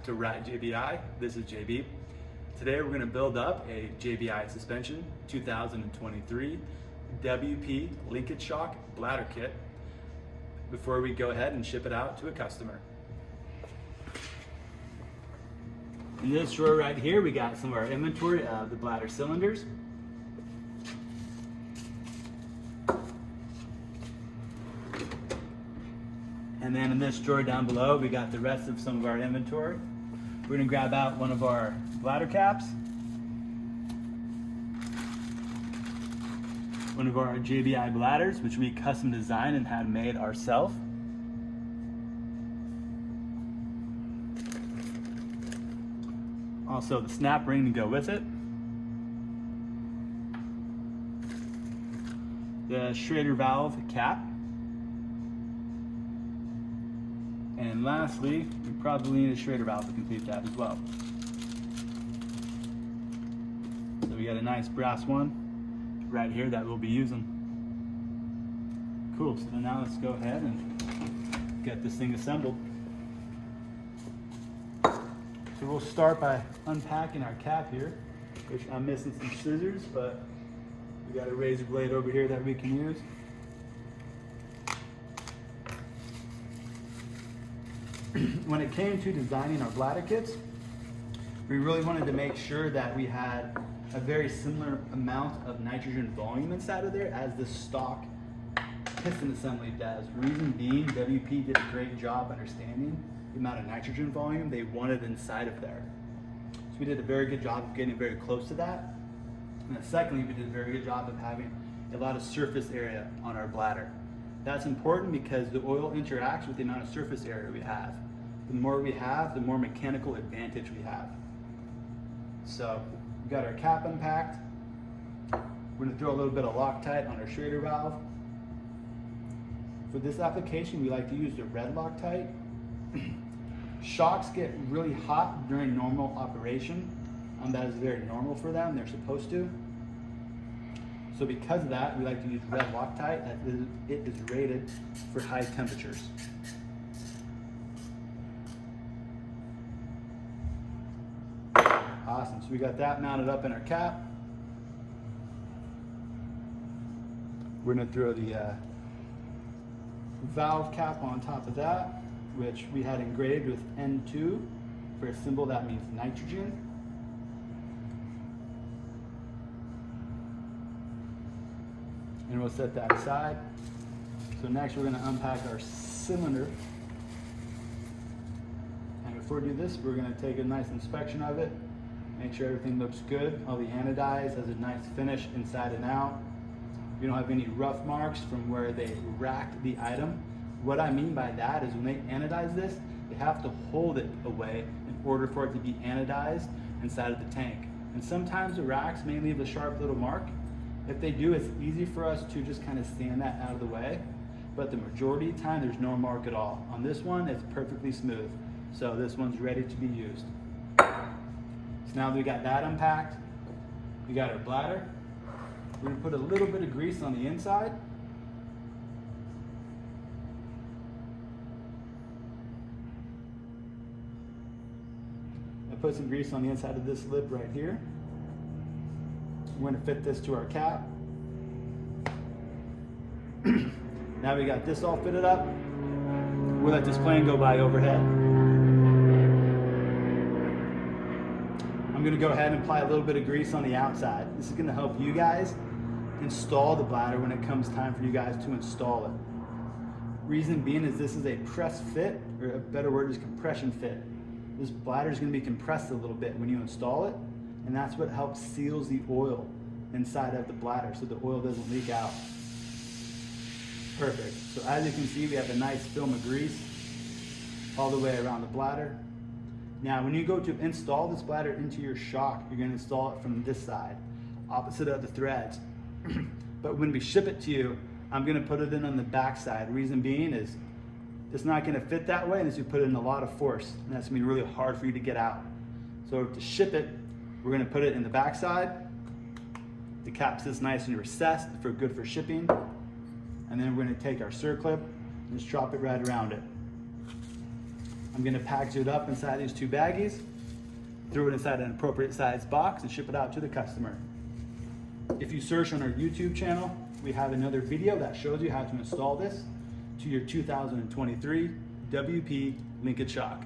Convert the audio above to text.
to Rat JBI. This is JB. Today we're going to build up a JBI suspension 2023 WP linkage shock bladder kit before we go ahead and ship it out to a customer. In this drawer right here, we got some of our inventory of the bladder cylinders. And then in this drawer down below, we got the rest of some of our inventory. We're gonna grab out one of our bladder caps, one of our JBI bladders, which we custom designed and had made ourselves. Also the snap ring to go with it. The Schrader valve cap. And lastly, we probably need a Schrader valve to complete that as well. So we got a nice brass one right here that we'll be using. Cool, so now let's go ahead and get this thing assembled. So we'll start by unpacking our cap here, which I'm missing some scissors, but we got a razor blade over here that we can use. When it came to designing our bladder kits, we really wanted to make sure that we had a very similar amount of nitrogen volume inside of there as the stock piston assembly does. Reason being, WP did a great job understanding the amount of nitrogen volume they wanted inside of there. So we did a very good job of getting very close to that. And then secondly, we did a very good job of having a lot of surface area on our bladder. That's important because the oil interacts with the amount of surface area we have. The more we have, the more mechanical advantage we have. So we got our cap unpacked. We're gonna throw a little bit of Loctite on our Schrader valve. For this application, we like to use the red Loctite. Shocks get really hot during normal operation. That is very normal for them, they're supposed to. So because of that, we like to use red Loctite as it is rated for high temperatures. Awesome, so we got that mounted up in our cap. We're gonna throw the valve cap on top of that, which we had engraved with N2 for a symbol that means nitrogen. And we'll set that aside. So next we're going to unpack our cylinder. And before we do this, we're going to take a nice inspection of it. Make sure everything looks good. All the anodized has a nice finish inside and out. We don't have any rough marks from where they racked the item. What I mean by that is when they anodize this, they have to hold it away in order for it to be anodized inside of the tank. And sometimes the racks may leave a sharp little mark. If they do, it's easy for us to just kind of stand that out of the way, but the majority of the time there's no mark at all. On this one, it's perfectly smooth. So this one's ready to be used. So now that we got that unpacked, we got our bladder. We're gonna put a little bit of grease on the inside. I put some grease on the inside of this lip right here. We're going to fit this to our cap. Now we got this all fitted up. We'll let this plane go by overhead. I'm going to go ahead and apply a little bit of grease on the outside. This is going to help you guys install the bladder when it comes time for you guys to install it. Reason being is this is a press fit, or a better word is compression fit. This bladder is going to be compressed a little bit when you install it. And that's what helps seals the oil inside of the bladder so the oil doesn't leak out. Perfect. So as you can see, we have a nice film of grease all the way around the bladder. Now, when you go to install this bladder into your shock, you're going to install it from this side, opposite of the threads. But when we ship it to you, I'm going to put it in on the back side. Reason being is it's not going to fit that way unless you put it in a lot of force, and that's going to be really hard for you to get out. So to ship it, we're going to put it in the back side. The cap sits nice and recessed for good for shipping. And then we're going to take our circlip and just drop it right around it. I'm gonna package it up inside these 2 baggies, throw it inside an appropriate size box, and ship it out to the customer. If you search on our YouTube channel, we have another video that shows you how to install this to your 2023 WP Linkage shock.